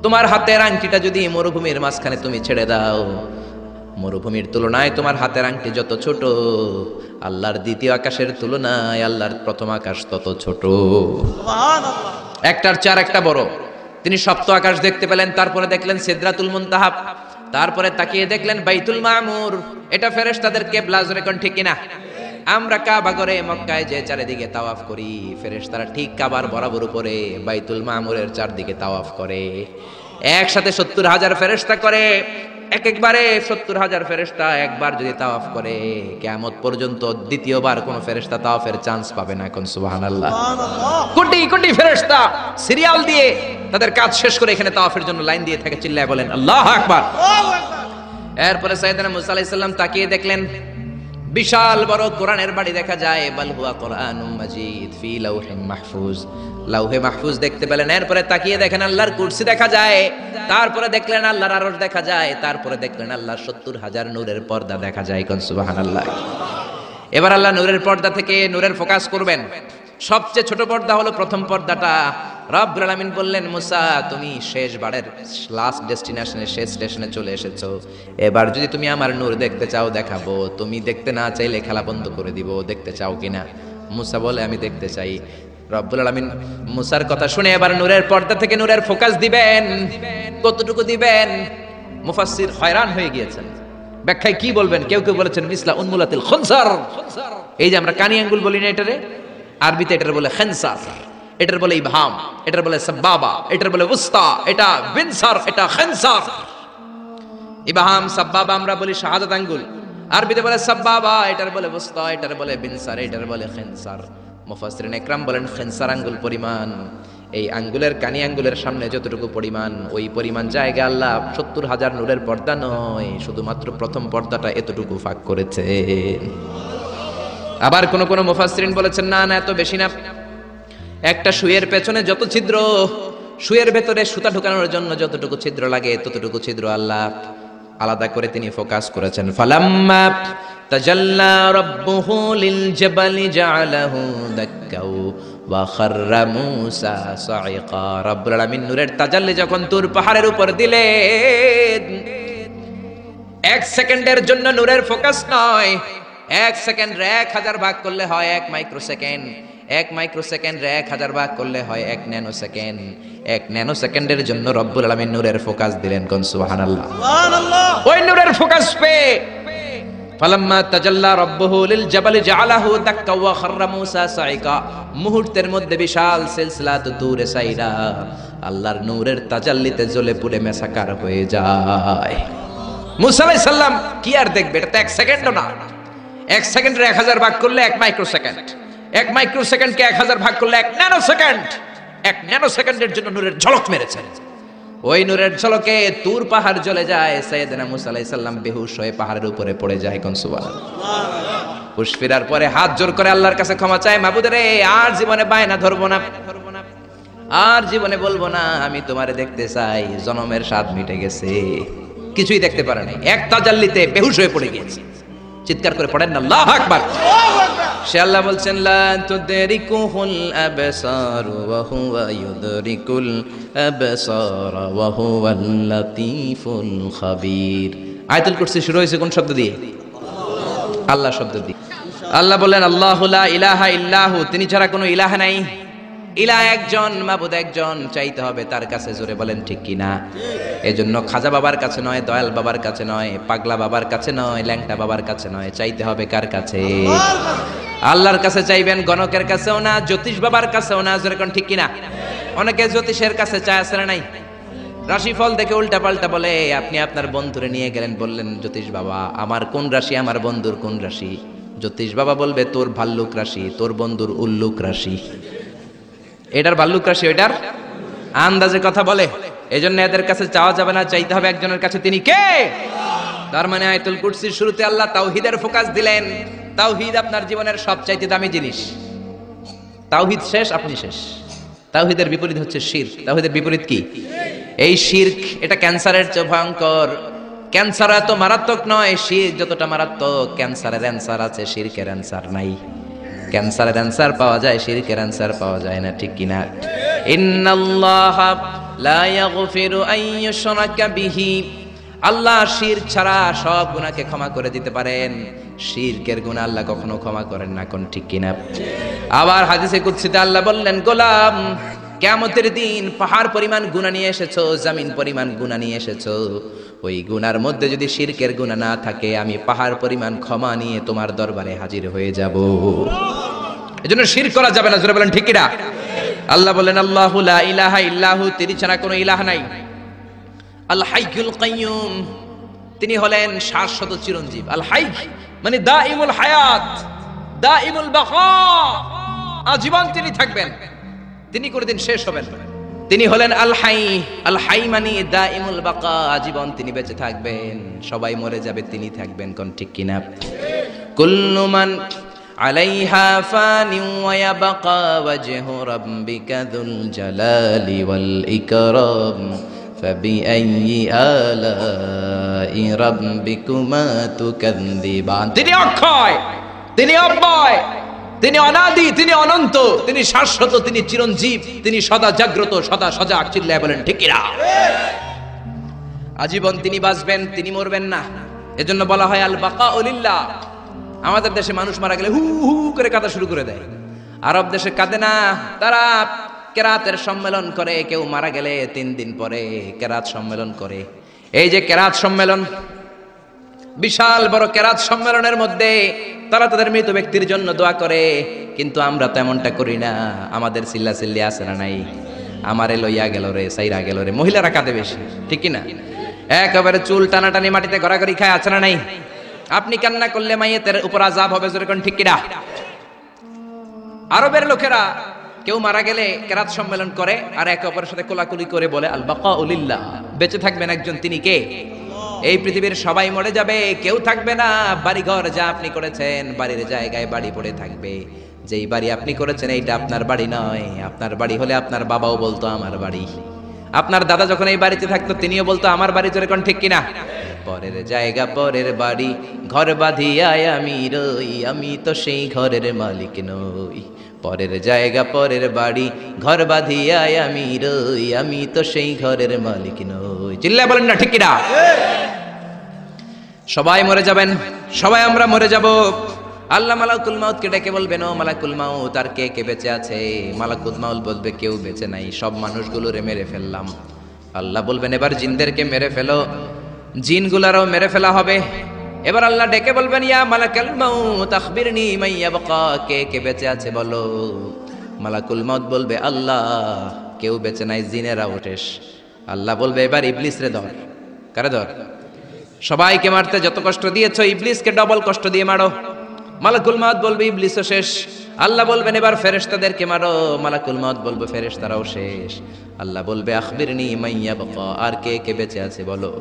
তোমার হাতের আংটিটা যদি মরুভূমির মাঝখানে তুমি ছেড়ে দাও, মরুভূমির তুলনায় তোমার হাতের আংটি যত ছোট, আল্লাহর দ্বিতীয় আকাশের তুলনায় আল্লাহর প্রথম আকাশ তত ছোট। একটার চেয়ে আরেকটা বড়। তিনি সপ্ত আকাশ দেখতে পেলেন, তারপরে দেখলেন সিদরাতুল মুনতাহা, তারপরে তাকিয়ে দেখলেন বাইতুল মামুর। এটা ফেরেশতাদের কিবলা, জোরে কোন ঠিক কিনা? আমরা কাবা ঘরে মক্কায় যে চারিদিকে তাওয়াফ করি, ফেরেশতারা ঠিক কাবার বরাবর উপরে বাইতুল মামুরের চারদিকে তাওয়াফ করে। একসাথে 70,000 ফেরেশতা করে। একবারে 70,000 ফেরেশতা একবার যদি তাওয়াফ করে, কিয়ামত পর্যন্ত দ্বিতীয়বার কোন ফেরেশতা তাওয়াফের চান্স পাবে না। কোন সুবহানাল্লাহ। কোটি কোটি ফেরেশতা সিরিয়াল দিয়ে তাদের কাজ শেষ করে এখানে তাওয়াফের জন্য লাইন দিয়ে থাকে। চিল্লায় বলেন আল্লাহু আকবার। এরপরে সাইয়েদনা মুসা আলাইহিস সালাম তাকিয়ে দেখলেন বিশাল বড় কোরআনের বাড়ি দেখা যায়। বাল হুয়া কোরআনুম মাজিদ ফি লাউহিম মাহফুজ, লাউহে মাহফুজ দেখতে পেলেন। এরপরে তাকিয়ে দেখেন আল্লাহর কুরসি দেখা যায়, তারপরে দেখলেন আল্লাহর আরশ দেখা যায়, তারপরে দেখলেন আল্লাহর 70,000 নূরের পর্দা দেখা যায়। কোন সুবহানাল্লাহ। এবার আল্লাহ নূরের পর্দা থেকে নূরের ফোকাস করবেন। সবচেয়ে ছোট পর্দা হলো প্রথম পর্দাটা। রব্বুল আলামিন বললেন মুসা, তুমি শেষবারের লাস্ট ডেস্টিনেশনে, শেষ স্টেশনে চলে এসেছো। এবার যদি তুমি আমার নূর দেখতে চাও দেখাবো, তুমি দেখতে না চাইলে খেলা বন্ধ করে দিব। দেখতে চাও কিনা? মুসা বলে আমি দেখতে চাই। রব্বুল আলামিন মুসার কথা শুনে এবার নূরের পর্দা থেকে নূরের ফোকাস দিবেন। কতটুকু দিবেন? মুফাসসির হয়রান হয়ে গিয়েছেন, ব্যাখ্যায় কি বলবেন। কেউ কেউ বলেছেন মিসলা উনমুলাতিল খুনসার। এই যে আমরা কানি আঙ্গুল বলি না, এটারে আরবিতে এটার বলে খেনসার, এটার বলে ইবহাম, এটার বলে সাব্বাবা, এটার বলে উস্তা, এটা বিনসার, এটা খেনসার। ইবহাম সাব্বাবা আমরা বলি শাহাদাত আঙ্গুল, আরবিতে বলে সাব্বাবা, এটার বলে উস্তা, এটার বলে বিনসার, এটার বলে খেনসার। মুফাসসিরিন ইকরাম বলেন খেনসার আঙ্গুল পরিমাণ, এই আঙ্গুলের কানি আঙ্গুলের সামনে যতটুকু পরিমাণ, ওই পরিমাণ জায়গা আল্লাহ 70,000 নূরের পর্দা নয়, শুধুমাত্র প্রথম পর্দাটা এতটুকু ফাঁক করেছে। আবার কোন কোন মুফাসসিরিন বলেছেন না না, এত বেশি না। একটা সুইয়ের পেছনে যত ছিদ্র, সুইয়ের ভেতরে সুতা ঢোকানোর জন্য যতটুকু ছিদ্র লাগে, ততটুকু ছিদ্র আল্লাহ আলাদা করে তিনি ফোকাস করেছেন। ফালাম্মা তাজাল্লা রাব্বুহু লিল জাবালি জাআলাহু দাক্কাও ওয়া খাররা মূসা সাইকা। রব্বুল আলামিন নূরের তাজাল্লি যখন তুর পাহাড়ের উপর দিলেন, 1 সেকেন্ডের জন্য নূরের ফোকাস নয়, 1 সেকেন্ড 1000 ভাগ করলে হয় 1 মাইক্রোসেকেন্ড, 1 মাইক্রোসেকেন্ড 1000 ভাগ করলে হয় 1 ন্যানো সেকেন্ড। 1 ন্যানো সেকেন্ডের জন্য রব্বুল আলামিন নূরের ফোকাস দিলেন। কোন সুবহানাল্লাহ। সুবহানাল্লাহ। ওই নূরের ফোকাস পেয়ে ফালাম্মা তাজাল্লা রাব্বুহু লিল জাবালি জাআলাহু দাক্কা ওয়া খাররা মূসা সাইকা, মুহূর্তের মধ্যে বিশাল সিলসিলাত তুরে সাইরা আল্লাহর নূরের তাজাল্লিতে জ্বলে পুড়ে মেসাকার হয়ে যায়। মূসা আলাইহিস সালাম কি আর দেখবে? এটা তো 1 সেকেন্ডও না। 1 সেকেন্ডের 1000 ভাগ করলে 1 মাইক্রোসেকেন্ড, 1 মাইক্রোসেকেন্ডকে 1000 ভাগ করলে 1 ন্যানো সেকেন্ড। 1 ন্যানো সেকেন্ডের জন্য নূরের ঝলক মেরেছে। ওই নূরের ঝলকে তুর পাহাড় জ্বলে যায়। সাইয়েদনা মূসা আলাইহিস সালাম বেহুশ হয়ে পাহাড়ের উপরে পড়ে যায়। কোন সুবহানাল্লাহ। হুশ ফেরার পরে হাত জোর করে আল্লাহর কাছে ক্ষমা চায়, মাবুদ রে, আর জীবনে বায়না ধরবো না, আর জীবনে বলবো না আমি তোমারে দেখতে চাই। জনমের স্বাদ মিটে গেছে, কিছুই দেখতে পারে নাই। এক তাজাল্লিতে বেহুশ হয়ে পড়ে গিয়েছে। চিৎকার করে পড়েন না আল্লাহু আকবার। সে আল্লাহ বলছেন লা তুদরিকুহুল আবসার ওয়া হুয়া ইউদরিকুল আবসার ওয়া হুয়াল লাতীফুল খাবীর। আয়াতুল কুরসি শুরু হয়েছে কোন শব্দ দিয়ে? আল্লাহ শব্দ দিয়ে। আল্লাহ বলেন আল্লাহু লা ইলাহা ইল্লাহু, তিনি ছাড়া কোনো ইলাহ নাই। ইলাহ একজন, মাবুদ একজন, চাইতে হবে তার কাছে। জোরে বলেন ঠিক কিনা? এজন্য খাজা বাবার কাছে নয়, দয়াল বাবার কাছে নয়, পাগলা বাবার কাছে নয়, ল্যাংটা বাবার কাছে নয়, চাইতে হবে কার কাছে? আল্লাহর কাছে চাইবেন। গণকের কাছেও না, জ্যোতিষ বাবার কাছেও না। জোরে কোন ঠিক কিনা? অনেকে জ্যোতিষের কাছে চায়, আছে না নাই? রাশিফল দেখে উল্টা পাল্টা বলে। আপনি আপনার বন্ধুরে নিয়ে গেলেন, বললেন জ্যোতিষ বাবা আমার কোন রাশি, আমার বন্ধুর কোন রাশি? জ্যোতিষ বাবা বলবে তোর ভাল্লুক রাশি, তোর বন্ধুর উল্লুক রাশি। এটার ভাল্লুক রাশি, ওইটার আন্দাজে কথা বলে। এজন্য এদের কাছে চাওয়া যাবে না, চাইতে হবে একজনের কাছে, তিনি কে? তার মানে আয়াতুল কুরসির শুরুতে আল্লাহ তাওহীদের ফোকাস দিলেন। তাওহীদ আপনার জীবনের সবচাইতে দামি জিনিস। তাওহীদ শেষ, আপনি শেষ। তাওহীদের বিপরীত হচ্ছে শিরক। তাওহীদের বিপরীত কি? এই শিরক, এটা ক্যান্সারের চেয়ে ভয়ঙ্কর। ক্যান্সার এত মারাত্মক নয়, শিরক যতটা মারাত্মক। ক্যান্সারের অ্যান্সার আছে, শিরকের অ্যান্সার নাই। ক্যান্সারের অ্যান্সার পাওয়া যায়, শিরকের অ্যান্সার পাওয়া যায় না, ঠিক কিনা? ইন্নাল্লাহা লা ইয়াগফিরু আন ইউশরাকা বিহি, আল্লাহ শিরক ছাড়া সব গুনাহকে ক্ষমা করে দিতে পারেন, শিরকের গুনাহ আল্লাহ কখনো ক্ষমা করেন না, কোন ঠিক কিনা? আবার হাদিসে কুদসিতে আল্লাহ বললেন, গোলাম কিয়ামতের দিন পাহাড় পরিমাণ গুনাহ নিয়ে এসেছো, জমিন পরিমাণ গুনাহ নিয়ে এসেছো, ওই গুনার মধ্যে যদি শিরকের গুনাহ না থাকে, আমি পাহাড় পরিমাণ ক্ষমা নিয়ে তোমার দরবারে হাজির হয়ে যাব। এজন্য শিরক করা যাবে না, জোরে বলেন ঠিক কিনা? আল্লাহ বলেন আল্লাহু লা ইলাহা ইল্লাহু, তিনি ছাড়া কোনো ইলাহ নাই। আল হাইয়ুল কাইয়ুম, তিনি হলেন শাশ্বত চিরঞ্জীব। আল হাই মানে দাইমুল হায়াত, দাইমুল বাকা, আজীবন তিনি থাকবেন, তিনি কোনদিন শেষ হবেন না। তিনি হলেন আল হাই। আল হাই মানে দাইমুল বাকা, আজীবন তিনি বেঁচে থাকবেন। সবাই মরে যাবে, তিনি থাকবেন, কোন ঠিক কিনা? কুল্লু মান আলাইহা ফানি ওয়া ইয়াবকা ওয়াজহু রাব্বিকা যুল জালালি ওয়াল ইকরাম ফাবিআইয়ি আলাই রাব্বিকুমা তুকাযযিবান। তিনি অক্ষয়, তিনি অব্যয়, তিনি অনাদি, তিনি অনন্ত, তিনি শাশ্বত, তিনি চিরঞ্জীব, তিনি সদা জাগ্রত, সদা সজাগ। চিল্লায় বলেন ঠিক কিনা? আজীবন তিনি বাঁচবেন, তিনি মরবেন না। এজন্য বলা হয় আল বাকাউ লিল্লাহ। আমাদের দেশে মানুষ মারা গেলে হু হু করে কাঁদা শুরু করে দেয়, আরব দেশে কাঁদে না। তারা কেরাতের সম্মেলন করে, কেউ মারা গেলে 3 দিন পরে কেরাত সম্মেলন করে। এই যে কেরাত সম্মেলন, বিশাল বড় কেরাত সম্মেলনের মধ্যে তারা তাদের মৃত ব্যক্তির জন্য দোয়া করে। কিন্তু আমরা তো এমনটা করি না। আমাদের চিল্লাচিল্লি আছে না নাই? আমারে লইয়া গেল রে, সাইরা গেল রে। মহিলারা কাঁদে বেশি, ঠিক কিনা? একেবারে চুল টানাটানি মাটিতে গড়াগড়ি খায়, আছে না নাই? আপনি কান্না করলে মাইয়েতের উপর আযাব হবে, যেরকম ঠিক কিনা? আরবের লোকেরা কেউ মারা গেলে কেরাত সম্মেলন করে, আর একে অপরের সাথে কোলাকুলি করে বলে আল বাকাউ লিল্লাহ, বেঁচে থাকবেন একজন, তিনি কে? এই পৃথিবীর সবাই মরে যাবে, কেউ থাকবে না। বাড়িঘর যা আপনি করেছেন, বাড়ির জায়গায় বাড়ি পড়ে থাকবে। যেই বাড়ি আপনি করেছেন এইটা আপনার বাড়ি নয়। আপনার বাড়ি হলে আপনার বাবাও বলতো আমার বাড়ি। আপনার দাদা যখন এই বাড়িতে থাকতো, তিনিও বলতো আমার বাড়ি, যেরকম ঠিক কিনা? পরের জায়গা পরের বাড়ি, ঘর বাঁধিয়া আমি রই, আমি তো সেই ঘরের মালিক নই। পরের জায়গা পরের বাড়ি, ঘর বাঁধিয়া আমি রই, আমি তো সেই ঘরের মালিক নই। চিল্লায় বলেন না ঠিক কিনা? সবাই মরে যাবেন, সবাই আমরা মরে যাব। আল্লাহ মালাকুল মাউতকে ডেকে বলবেন, ও মালাকুল মাউত, আর কে কে বেঁচে আছে? মালাকুল মাউত বলবে, কেউ বেঁচে নাই, সব মানুষগুলোরে মেরে ফেললাম। আল্লাহ বলবেন, এবার জিনদেরকে মেরে ফেলো। জিনগুলারও মেরে ফেলা হবে। এবার আল্লাহ ডেকে বলবেন, ইয়া মালাকুল মাউত আখবিরনি মান ইয়াবকা, কে কে বেঁচে আছে বলো। মালাকুল মাউত বলবে, আল্লাহ কেউ বেঁচে নাই, জিনেরাও শেষ। আল্লাহ বলবে, এবার ইবলিস রে ধর। কারে ধর? সবাইকে মারতে যত কষ্ট দিয়েছো, ইবলিসকে ডবল কষ্ট দিয়ে মারো। মালাকুল মাউত বলবে, ইবলিসও শেষ। আল্লাহ বলবেন, এবার ফেরেশতাদেরকে মারো। মালাকুল মাউত বলবে, ফেরেশতারাও শেষ। আল্লাহ বলবে, আখবিরনি মান ইয়াবকা, আর কে কে বেঁচে আছে বলো।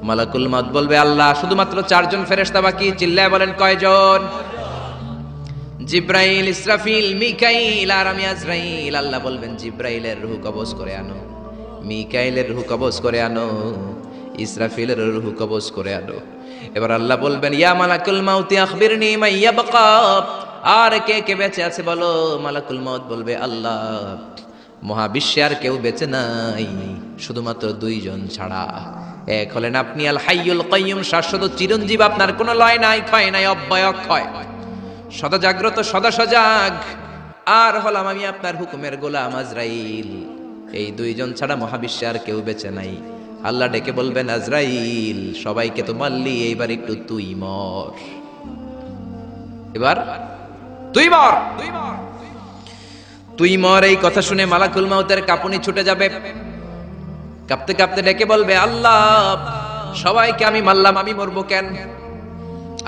মালাকুল মাউত বলবে, আল্লাহ শুধুমাত্র 4 জন ফেরেশতা বাকি। চিল্লায় বলেন কয়জন? জিব্রাইল, ইসরাফিল, মিকাইল আর আমি আজরাইল। আল্লাহ বলবেন, জিব্রাইলের রূহ কবজ করে আনো, মিকাইলের রূহ কবজ করে আনো, ইসরাফিলের রূহ কবজ করে আনো। এবার আল্লাহ বলবেন, ইয়া মালাকুল মাউত আখবিরনি মান ইয়াবকা, আর কে কে বেঁচে আছে বলো। মালাকুল মাউত বলবে, আল্লাহ মহাবিশ্বে আর কেউ বেঁচে নাই, শুধুমাত্র 2 জন ছাড়া। এক হলেন আপনি আল হাইয়ুল কাইয়ুম, শাশ্বত চিরঞ্জীব, আপনার কোনো লয় নাই, ক্ষয় নাই, অব্যয় অক্ষয়, সদা জাগ্রত, সদা সজাগ। আর হলাম আমি আপনার হুকুমের গোলাম আজরাইল। এই 2 জন ছাড়া মহাবিশ্বে আর কেউ বেঁচে নাই। আল্লাহ ডেকে বলবেন, আজরাইল সবাইকে তো মারলি, এইবার একটু তুই মর। এবার তুই মর, তুই মর। এই কথা শুনে মালাকুল মাউতের কাঁপুনি ছুটে যাবে। কাঁপতে কাঁপতে ডেকে বলবে, আল্লাহ সবাইকে আমি মারলাম, আমি মরবো কেন?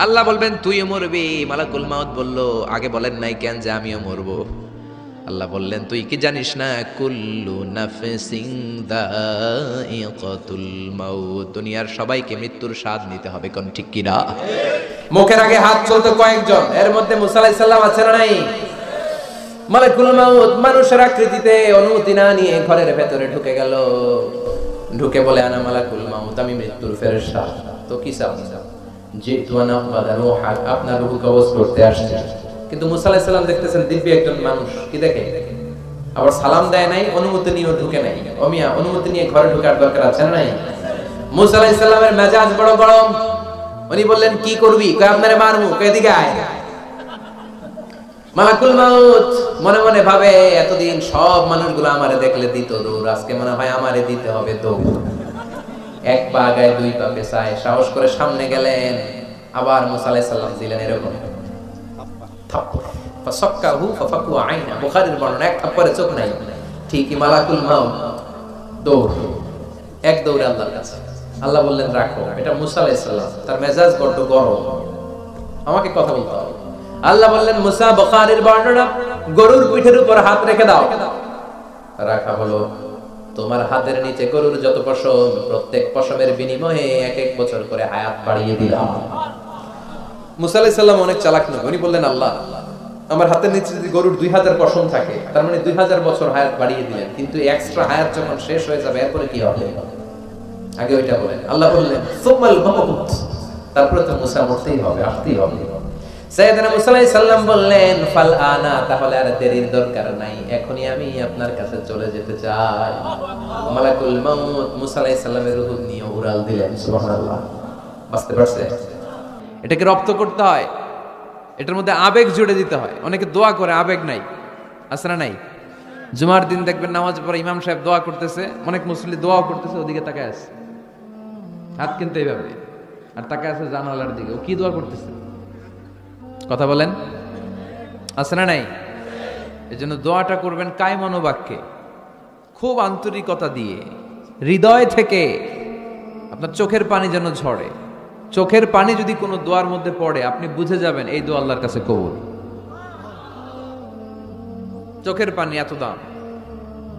আল্লাহ বলবেন, তুইও মরবি। মালাকুল মাউত বলল, আগে বলেন নাই কেন যে আমিও মরবো? আল্লাহ বললেন, তুই কি জানিস না, কুল্লু নাফসিন যায়িকাতুল মাউত, দুনিয়ার সবাইকে মৃত্যুর স্বাদ নিতে হবে। কোন ঠিক কি না? মুখের আগে হাত চলতো কয়েকজন, এর মধ্যে মুসা আলাইহিস সালাম আছে না নাই? মালাকুল মাউত মানুষের আকৃতিতে অনুমতি না নিয়ে ঘরের ভেতরে ঢুকে গেল। ঢুকে বলে, আনা মালাকুল মাউত, আমি মৃত্যুর ফেরেশতা। তো কি চাও? যে তুয়ানা বাদা রূহা, আপনার রূহ কবজ করতে আসছে। কিন্তু মুসা আলাইহিস সালাম দেখতেছেন দিব্য একজন মানুষ, কি দেখে? আবার সালাম দেয় নাই, অনুমতি নিয়েও ঢুকে নাই। ওমিয়া, অনুমতি নিয়ে ঘরে ঢোকার দরকার আছে না নাই? মুসা আলাইহিস সালামের মেজাজ বড় গরম। উনি বললেন, কি করবি? কয়, আপনারে মারমু। কয়, এদিকে আয়। মালাকুল মাউত মনে মনে ভাবে, এতদিন সব মানুষগুলো আমারে দেখলে দিত দৌড়, আজকে মনে হয় আমারে দিতে হবে দৌড়। এক পা আগায়, দুই পা পেছায়, সাহস করে সামনে গেলেন। আবার মুসা আলাইহিস সালাম দিলেন এরকম থাপ্পড়, ফাসাক্কাহু ফাফাকু আইনা। বুখারীর বর্ণনা, এক থাপ্পড়ে চোখ নাই। ঠিকই মালাকুল মাউত দৌড়, এক দৌড়ে আল্লাহর কাছে। আল্লাহ বললেন, রাখো। এটা মুসা আলাইহিস সালাম, তার মেজাজ বড্ড গরম, আমাকে কথা বলতে হবে। আল্লাহ বললেন, মুসা, বুখারীর বর্ণনা, গরুর পিঠের উপর হাত রেখে দাও। রাখা হলো। তোমার হাতের নিচে গরুর যত পশম, প্রত্যেক পশমের বিনিময়ে এক এক বছর করে হায়াত বাড়িয়ে দিলাম। মুসা আলাইহিস সালাম অনেক চালাক নয়, উনি বললেন, আল্লাহ আমার হাতের নিচে যদি গরুর 2000 পশম থাকে, তার মানে 2000 বছর হায়াত বাড়িয়ে দিলেন, কিন্তু এক্সট্রা হায়াত যখন শেষ হয়ে যাবে এরপরে কি হবে? আগে ওইটা বলেন। আল্লাহ বললেন, সুমাল মাউত, তারপরে তো মুসা মরতেই হবে, আসতেই হবে। সাইয়েদনা মুসা আলাইহিস সালাম বললেন, ফাল আনা, তাহলে আর দেরির দরকার নাই, এখনই আমি আপনার কাছে চলে যেতে চাই। মালাকুল মাউত মুসা আলাইহিস সালামের রূহ নিয়ে উড়াল দিলেন। সুবহানাল্লাহ। বুঝতে পারছে? এটাকে রপ্ত করতে হয়, এটার মধ্যে আবেগ জুড়ে দিতে হয়। অনেকে দোয়া করে, আবেগ নাই, আছে না নাই? জুমার দিন দেখবেন নামাজ পড়ে ইমাম সাহেব দোয়া করতেছে, অনেক মুসল্লি দোয়াও করতেছে, ওদিকে তাকায় আছে, হাত কিন্তু এইভাবে, আর তাকায় আছে জানালার দিকে। ও কি দোয়া করতেছে? কথা বলেন, আছে না নাই? এজন্য দোয়াটা করবেন কায় মনোবাক্যে, খুব আন্তরিকতা দিয়ে, হৃদয় থেকে। আপনার চোখের পানি যেন ঝরে। চোখের পানি যদি কোনো দোয়ার মধ্যে পড়ে, আপনি বুঝে যাবেন এই দোয়া আল্লাহর কাছে কবুল। চোখের পানি এত দাম।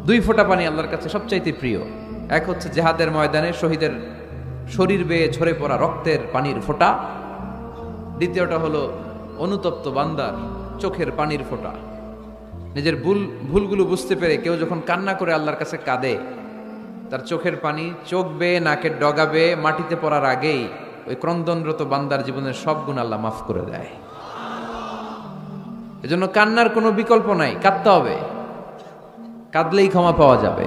2 ফোঁটা পানি আল্লাহর কাছে সবচাইতে প্রিয়। এক হচ্ছে জিহাদের ময়দানে শহীদের শরীর বেয়ে ঝরে পড়া রক্তের পানির ফোঁটা। দ্বিতীয়টা হলো অনুতপ্ত বান্দার চোখের পানির ফোঁটা। নিজের ভুলগুলো বুঝতে পেরে কেউ যখন কান্না করে আল্লাহর কাছে কাঁদে, তার চোখের পানি চোখ বেয়ে নাকের ডগা বেয়ে মাটিতে পড়ার আগেই ওই ক্রন্দনরত বান্দার জীবনের সব গুণ আল্লাহ মাফ করে দেয়। এজন্য কান্নার কোনো বিকল্প নাই, কাঁদতে হবে, কাঁদলেই ক্ষমা পাওয়া যাবে।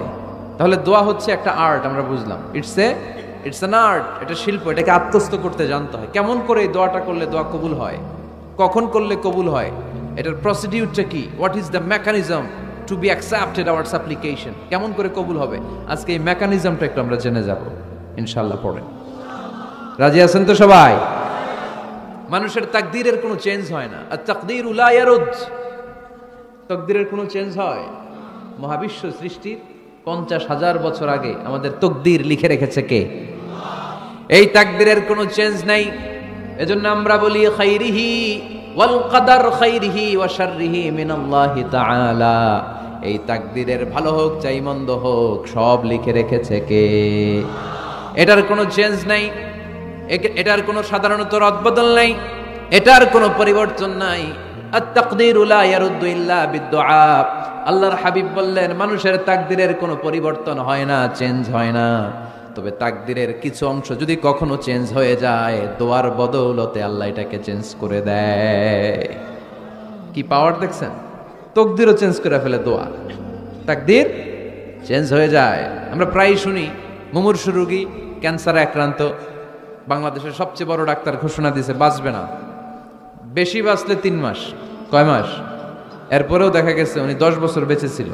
তাহলে দোয়া হচ্ছে একটা আর্ট, আমরা বুঝলাম। ইটস অ্যান আর্ট, এটা শিল্প, এটাকে আত্মস্থ করতে জানতে হয়। কেমন করে এই দোয়াটা করলে দোয়া কবুল হয়, কখন করলে কবুল হয়, এটার প্রসিডিউরটা কি, what is the mechanism two be accepted hour সাপ্লিকেশন, কেমন করে কবুল হবে, আজকে এই মেকানিজমটা একটু আমরা জেনে যাব ইনশাআল্লাহ। পড়েন, রাজি আছেন তো সবাই? মানুষের তাকদীরের কোনো চেঞ্জ হয় না। আর তাকদীরু লা ইয়ারুদ, তাকদীরের কোনো চেঞ্জ হয়? মহাবিশ্ব সৃষ্টির 50,000 বছর আগে আমাদের তাকদীর লিখে রেখেছে কে? এই তাকদীরের কোনো চেঞ্জ নাই। এজন্য আমরা বলি খাইরিহি ওয়াল কদর খাইরিহি ওয়া শাররিহি মিনাল্লাহি তাআলা। এই তাকদীরের ভালো হোক চাই মন্দ হোক, সব লিখে রেখেছে কে? এটার কোনো চেঞ্জ নাই, এটার কোনো সাধারণত রদবদল নাই, এটার কোনো পরিবর্তন নাই। আত-তাকদীরু লা ইয়ারুদ্দু ইল্লা বিদ-দুআ। আল্লাহর হাবিব বললেন, মানুষের তাকদীরের কোনো পরিবর্তন হয় না, চেঞ্জ হয় না। তবে তাকদীরের কিছু অংশ যদি কখনো চেঞ্জ হয়ে যায়, দোয়ার বদৌলতে আল্লাহ এটাকে চেঞ্জ করে দেয়। কি পাওয়ার দেখছেন? তাকদীরও চেঞ্জ করে ফেলে দোয়া, তাকদীর চেঞ্জ হয়ে যায়। আমরা প্রায়ই শুনি মুমূর্ষু রোগী, ক্যান্সারে আক্রান্ত, বাংলাদেশের সবচেয়ে বড় ডাক্তার ঘোষণা দিয়েছে বাঁচবে না, বেশি বাঁচলে 3 মাস। কয় মাস? এরপরেও দেখা গেছে উনি 10 বছর বেঁচে ছিল।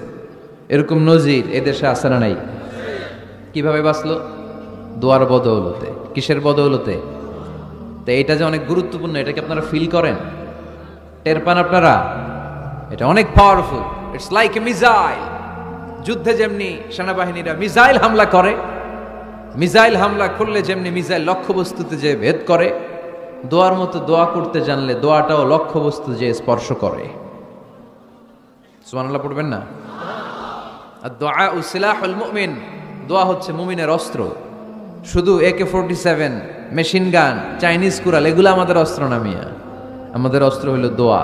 এরকম নজির এদেশে আছে না নাই? কিভাবে বাঁচলো? দোয়ার বদৌলতে। কিসের বদৌলতে? তো এটা যে অনেক গুরুত্বপূর্ণ, এটা কি আপনারা ফিল করেন, টের পান আপনারা? এটা অনেক powerful. It's like a missile. যুদ্ধে যেমনি সেনাবাহিনীরা মিসাইল হামলা করে, মিসাইল হামলা করলে যেমনি মিসাইল লক্ষ্যবস্তুতে যে ভেদ করে, দোয়ার মতো দোয়া করতে জানলে দোয়াটাও লক্ষ্যবস্তু যে স্পর্শ করে। সুবহানাল্লাহ পড়বেন না? আর দোয়া সিলাহুল মুমিন, দোয়া হচ্ছে মুমিনের অস্ত্র। শুধু AK-47, machine gun, Chinese Corel এগুলো আমাদের অস্ত্র না মিয়া। আমাদের অস্ত্র হলো দোয়া।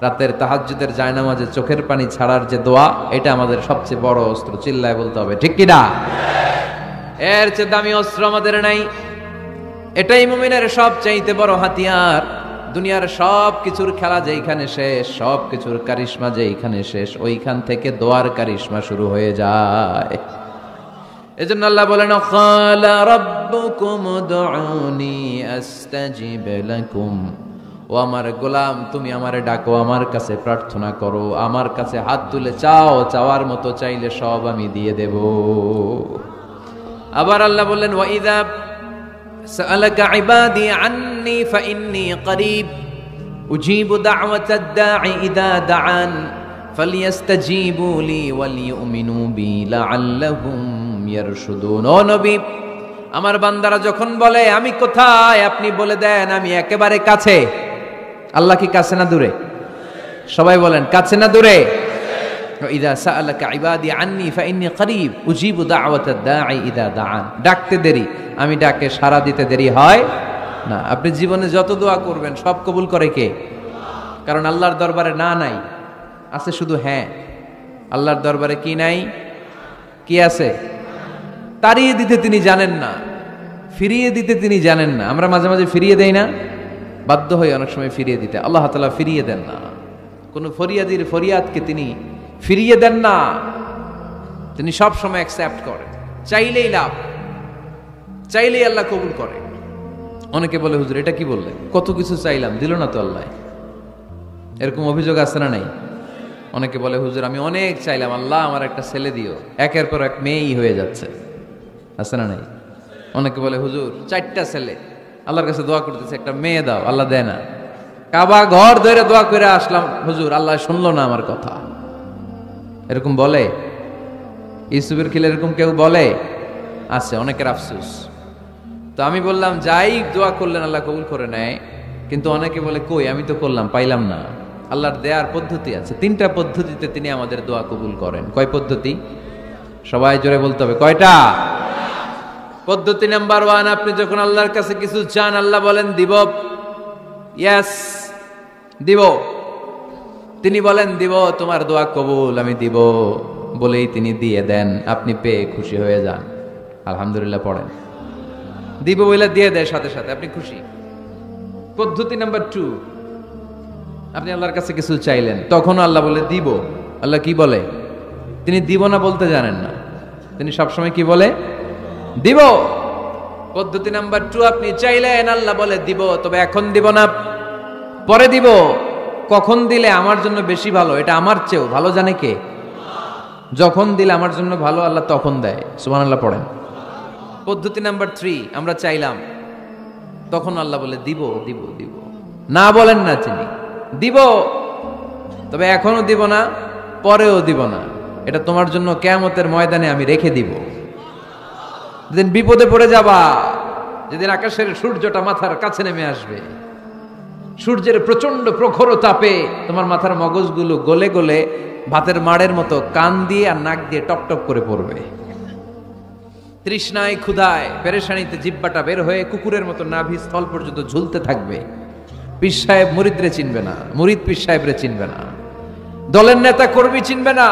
রাতের তাহাজ্জুদের জায়নামাজে চোখের পানি ছাড়ার যে দোয়া, এটা আমাদের সবচেয়ে বড় অস্ত্র। চিল্লায় বলতে হবে ঠিক কি না? এর চেয়ে দামি অস্ত্র আমাদের নাই। এটাই মুমিনের সবচাইতে বড় হাতিয়ার। দুনিয়ার সব কিছুর খেলা যেইখানে শেষ, সব কিছুর কারিশমা যেইখানে শেষ, ওইখান থেকে দোয়ার কারিশমা শুরু হয়ে যায়। এজন্য আল্লাহ বলেন, ক্বালা রাব্বুকুম উদউনি আস্তাজিব লাকুম। ও আমার গোলাম, তুমি আমারে ডাকো, আমার কাছে প্রার্থনা করো, আমার কাছে হাত তুলে চাও, চাওয়ার মতো চাইলে সব আমি দিয়ে দেব। আবার আল্লাহ বললেন, ওয়া ইযা সাআলাকা ইবাদি আন্নী ফাইন্নী করিব উজিবু দাওয়াতাদ দাঈ ইযা দাআন ফালইস্তাজিবু লি ওয়ালিউমিনু বি লাআল্লাহুম ইয়ারশুদুন। ও নবী, আমার বান্দারা যখন বলে আমি কোথায়, আপনি বলে দেন আমি একেবারে কাছে। আল্লাহ কি কাছে না দূরে? সবাই বলেন কাছে না দূরে? ইযা সাআলাকা ইবাদি আন্নী ফাইন্নী করিব উজিবু দাওয়াতাদ দাঈ ইযা দাআন। ডাকতে দেরি, আমি ডাকে সাড়া দিতে দেরি হয় না। আপনি জীবনে যত দোয়া করবেন সব কবুল করে কে? কারণ আল্লাহর দরবারে না নাই, আছে শুধু হ্যাঁ। আল্লাহর দরবারে কি নাই? কি আছে? তাড়িয়ে দিতে তিনি জানেন না, ফিরিয়ে দিতে তিনি জানেন না। আমরা মাঝে মাঝে ফিরিয়ে দেই না, বাধ্য হই অনেক সময় ফিরিয়ে দিতে। আল্লাহ তাআলা ফিরিয়ে দেন না। কোন ফরিয়াদির ফরিয়াদকে তিনি ফিরিয়ে দেন না, তিনি সব সময় অ্যাকসেপ্ট করেন। চাইলেই লাভ, চাইলেই আল্লাহ কবুল করে। অনেকে বলে, হুজুর এটা কি বললেন, কত কিছু চাইলাম দিল না তো আল্লাহ। এরকম অভিযোগ আছে না নাই? অনেকে বলে, হুজুর আমি অনেক চাইলাম, আল্লাহ আমার একটা ছেলে দিও, একের পর এক মেয়েই হয়ে যাচ্ছে। আছে না নাই? অনেকে বলে, হুজুর 4টা ছেলে, আল্লাহর কাছে দোয়া করতেছে একটা মেয়ে দাও, আল্লাহ দেয় না। কাবা ঘর ধরে দোয়া করে আসলাম, হুজুর আল্লাহ শুনলো না আমার কথা। এরকম বলে? ইউসুফের খিলে এরকম কেউ বলে? আছে, অনেকের আফসোস। তো আমি বললাম, যাই দোয়া করলেন আল্লাহ কবুল করে নেয়, কিন্তু অনেকে বলে কই আমি তো করলাম পাইলাম না। আল্লাহর দেয়ার পদ্ধতি আছে, 3টা পদ্ধতিতে তিনি আমাদের দোয়া কবুল করেন। কয় পদ্ধতি? সবাই জোরে বলতে হবে, কয়টা? পদ্ধতি নাম্বার 1, আপনি যখন আল্লাহর কাছে কিছু চান আল্লাহ বলেন দিব, ইয়েস দিব। তিনি বলেন দিব, তোমার দোয়া কবুল, আমি দিব বলেই তিনি দিয়ে দেন। আপনি পেয়ে খুশি হয়ে যান, আলহামদুলিল্লাহ পড়েন। দিব বলে দিয়ে দেয় সাথে সাথে, আপনি খুশি। পদ্ধতি নাম্বার 2, আপনি আল্লাহর কাছে কিছু চাইলেন, তখন আল্লাহ বলে দিব। আল্লাহ কি বলে? তিনি দিব না বলতে জানেন না, তিনি সবসময় কি বলে? দিব। পদ্ধতি নাম্বার 2, আপনি চাইলেন, আল্লাহ বলে দিব, তবে এখন দিব না, পরে দিব। কখন দিলে আমার জন্য বেশি ভালো, এটা আমার চেয়েও ভালো জানে কে? যখন দিলে আমার জন্য ভালো আল্লাহ তখন দেয়। সুবহানাল্লাহ পড়েন। পদ্ধতি নাম্বার 3, আমরা চাইলাম, তখন আল্লাহ বলে দিব দিব দিব, না বলেন না তিনি, দিব তবে এখনো দিব না, পরেও দিব না, এটা তোমার জন্য কিয়ামতের ময়দানে আমি রেখে দিব। যেদিন বিপদে পড়ে যাবা, যেদিন আকাশের সূর্যটা মাথার কাছে নেমে আসবে, সূর্যের প্রচন্ড প্রখর তাপে তোমার মাথার মগজগুলো গলে গলে ভাতের মাড়ের মতো কান দিয়ে আর নাক দিয়ে টপ টপ করে পড়বে। তৃষ্ণায় ক্ষুধায় পেরেশানিতে জিহ্বাটা বের হয়ে কুকুরের মতো নাভি স্থল পর্যন্ত ঝুলতে থাকবে। পীর সাহেব মুরিদরে চিনবে না, মুরিদ পীর সাহেবরে চিনবে না, দলের নেতা কর্মী চিনবে না,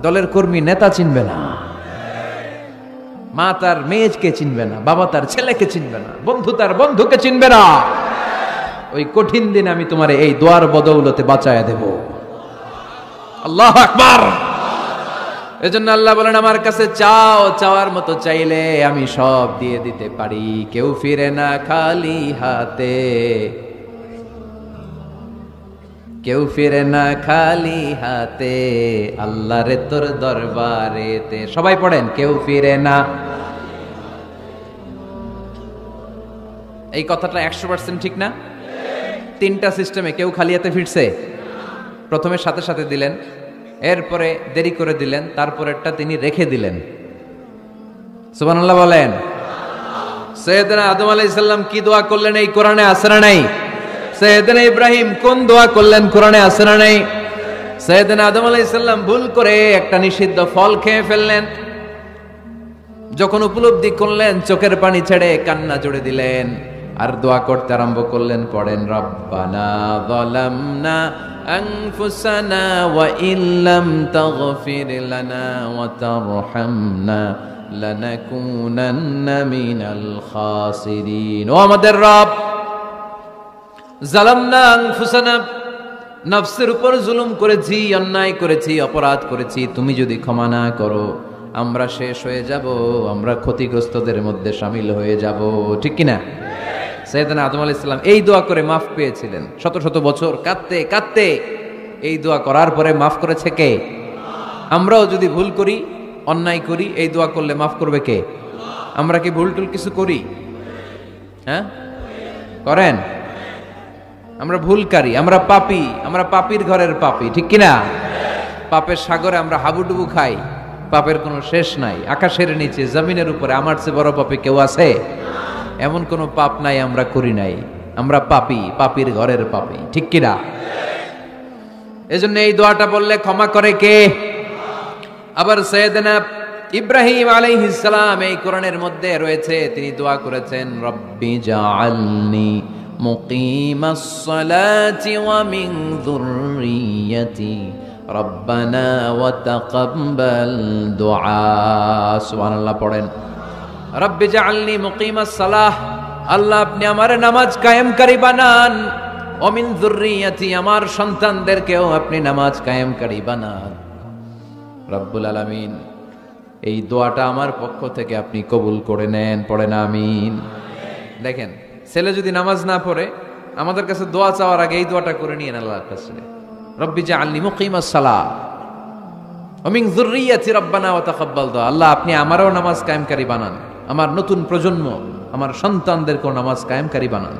দলের কর্মী নেতা চিনবে না, মা তার মেয়েকে চিনবে না, বাবা তার ছেলেকে চিনবে না, বন্ধু তার বন্ধুকে চিনবে না। ওই কঠিন দিন আমি তোমারে এই দোয়ার বদৌলতে বাঁচায়া দেব। আল্লাহু আকবার। এজন্য আল্লাহ বলেন, আমার কাছে চাও, চাওয়ার মতো চাইলে আমি সব দিয়ে দিতে পারি। কেউ ফিরে না খালি হাতে, কেউ ফিরে না খালি হাতে, আল্লাহরে তোর দরবারেতে। সবাই পড়েন, কেউ ফিরে না। এই কথাটা 100% ঠিক না? 3টা সিস্টেমে কেউ খালি হাতে ফিরছে? প্রথমে সাথে সাথে দিলেন, এরপরে দেরি করে দিলেন, তারপরেরটা তিনি রেখে দিলেন। সুবহানাল্লাহ বলেন। সৈয়দনা আদম আলাইহিস সালাম কি দোয়া করলেন এই কোরআনে আছে না নাই? সৈয়দনা ইব্রাহিম কোন দোয়া করলেন কোরআনে আছে না নাই? সৈয়দনা আদম আলাইহিস সালাম ভুল করে একটা নিষিদ্ধ ফল খেয়ে ফেললেন, যখন উপলব্ধি করলেন চোখের পানি ছেড়ে কান্না জুড়ে দিলেন আর দোয়া করতে আরম্ভ করলেন। পড়েন, রব্বানা যালামনা আনফুসানা ওয়া ইল্লাম তাগফির লানা ওয়া তারহামনা লানাকুনান্না মিনাল খাসিরিন। ও আমাদের রব, যালামনা আনফুসানা, নফসের উপর জুলুম করেছি, অন্যায় করেছি, অপরাধ করেছি, তুমি যদি ক্ষমা না করো আমরা শেষ হয়ে যাব, আমরা ক্ষতিগ্রস্তদের মধ্যে শামিল হয়ে যাব। ঠিক কিনা? সাইয়েদনা আদম আলাইহিস সালাম এই দোয়া করে মাফ পেয়েছিলেন। শত শত বছর কাঁদতে কাঁদতে এই দোয়া করার পরে মাফ করেছে কে? আমরাও যদি ভুল করি, অন্যায় করি, এই দোয়া করলে মাফ করবে কে? আমরা কি ভুল টুল কিছু করি? হ্যাঁ, করেন? আমরা ভুলকারী, আমরা পাপী, আমরা পাপীর ঘরের পাপী। ঠিক কিনা? পাপের সাগরে আমরা হাবুডুবু খাই, পাপের কোনো শেষ নাই। আকাশের নিচে, জমিনের উপরে আমার চেয়ে বড় পাপী কেউ আছে? এমন কোনো পাপ নাই আমরা করি নাই। আমরা পাপী, পাপীর ঘরের পাপী। ঠিক কিনা? এজন্য এই দোয়াটা বললে ক্ষমা করে কে? আবার সাইয়েদনা ইব্রাহিম আলাইহিস সালাম এই কোরআনের মধ্যে রয়েছে, তিনি দোয়া করেছেন, রব্বি জাআলনি মুকিমাস সালাতি ওয়া মিন যুররিয়্যাতি রব্বানা ওয়া তাকাব্বাল দুআ। সুবহানাল্লাহ পড়েন, রব্বি জাআলনি মুকিমাস সালাহ, আল্লাহ আপনি আমার নামাজ কায়েমকারী বানান, ওয়া মিন যুররিয়্যাতি, আমার সন্তানদেরকেও আপনি নামাজ কায়েমকারী বানান। রব্বুল আলামিন এই দোয়াটা আমার পক্ষ থেকে আপনি কবুল করে নেন। পড়েন আমিন। দেখেন, ছেলে যদি নামাজ না পড়ে আমাদের কাছে দোয়া চাওয়ার আগে এই দোয়াটা করে নিয়েন আল্লাহর কাছে, রব্বি জাআলনি মুকিমাস সালাহ ওয়া মিন যুররিয়্যাতি রব্বানা ওয়া তাকাব্বাল দুআ। আল্লাহ আপনি আমারও নামাজ কায়েমকারী বানান, আমার নতুন প্রজন্ম, আমার সন্তানদেরকেও নামাজ কায়েমকারী বানান।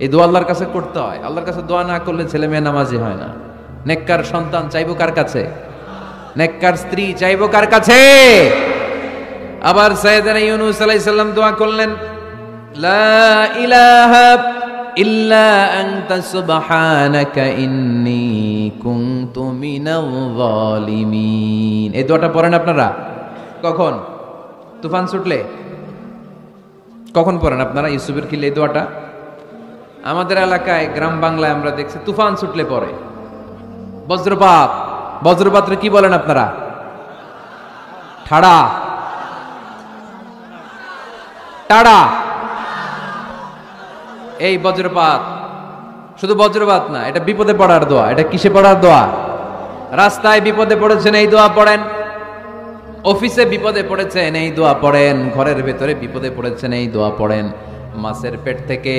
এই দোয়া আল্লাহর কাছে করতে হয়। আল্লাহর কাছে দোয়া না করলে ছেলে মেয়ে নামাজি হয় না। নেককার সন্তান চাইবো কার কাছে? নেককার স্ত্রী চাইবো কার কাছে? আবার সাইয়েদনা ইউনূস আলাইহিস সালাম দোয়া করলেন, লা ইলাহা ইল্লা আনতা সুবহানাকা ইন্নী কুনতু মিনাল যালিমিন। এই দোয়াটা পড়েন আপনারা কখন? তুফান ছুটলে? কখন পড়েন আপনারা ইউসুফের খিলে এই দোয়াটা? আমাদের এলাকায় গ্রাম বাংলায় আমরা দেখছি তুফান ছুটলে পড়ে। বজ্রপাত, বজ্রপাতরে কি বলেন আপনারা? ঠাড়া, টাড়া। এই বজ্রপাত, শুধু বজ্রপাত না, এটা বিপদে পড়ার দোয়া। এটা কিসে পড়ার দোয়া? রাস্তায় বিপদে পড়েছেন এই দোয়া পড়েন, অফিসে বিপদে পড়েছেন এই দোয়া পড়েন, ঘরের ভেতরে বিপদে পড়েছেন এই দোয়া পড়েন। মাছের পেট থেকে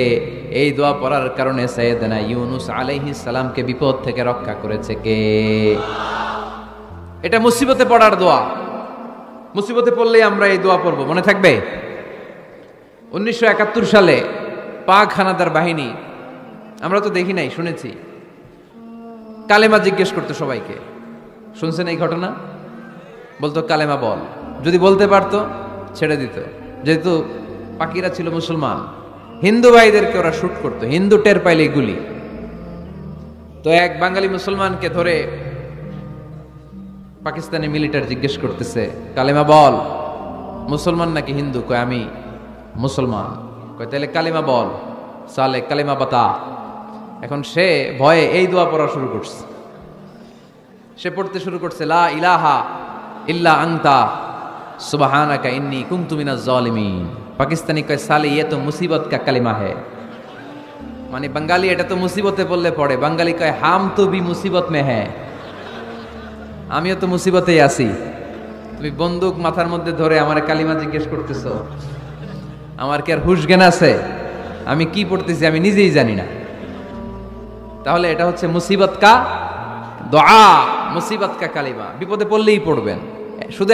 এই দোয়া পড়ার কারণে সাইয়েদনা ইউনূস আলাইহিস সালামকে বিপদ থেকে রক্ষা করেছে কে? এটা মুসিবতে পড়ার দোয়া। মুসিবতে পড়লেই আমরা এই দোয়া পড়ব, মনে থাকবে? 1971 সালে পাক হানাদার বাহিনী, আমরা তো দেখি নাই, শুনেছি, কালেমা জিজ্ঞেস করতো সবাইকে। শুনছেন এই ঘটনা? বলতো কালেমা বল, যদি বলতে পারতো ছেড়ে দিত। যেহেতু পাকিরা ছিল মুসলমান, হিন্দু ভাইদেরকে ওরা শুট করতো, হিন্দু টের পাইলে গুলি। তো এক বাঙালি মুসলমানকে ধরে পাকিস্তানি মিলিটারি জিজ্ঞেস করতেছে, কালেমা বল, মুসলমান নাকি হিন্দু? কয় আমি মুসলমান। কয় তাহলে কালেমা বল, সালে কালেমা বাতা। এখন সে ভয়ে এই দোয়া পড়া শুরু করছে। সে পড়তে শুরু করছে, লা ইলাহা ইল্লা আনতা সুবহানাকা ইন্নী কুনতু মিনাজ জালিমিন। পাকিস্তানি কয় সালে ये तो मुसीबत का कलिमा है, মানে বাঙালি এটা তো মুসিবতে পড়লে পড়ে। বাঙালি কয় হাম তো ভি মুসিবত মে হ্যায়, আমিও তো মুসিবতেই আছি। তুমি বন্দুক মাথার মধ্যে ধরে আমার কালিমা জিজ্ঞেস করতেছো, আমার কি আর হুশ জ্ঞান আছে? আমি কি পড়তেছি আমি নিজেই জানি না। তাহলে এটা হচ্ছে মুসিবত কা দোয়া, মুসিবত কা কালিমা। বিপদে পড়লেই পড়বেন। শুধু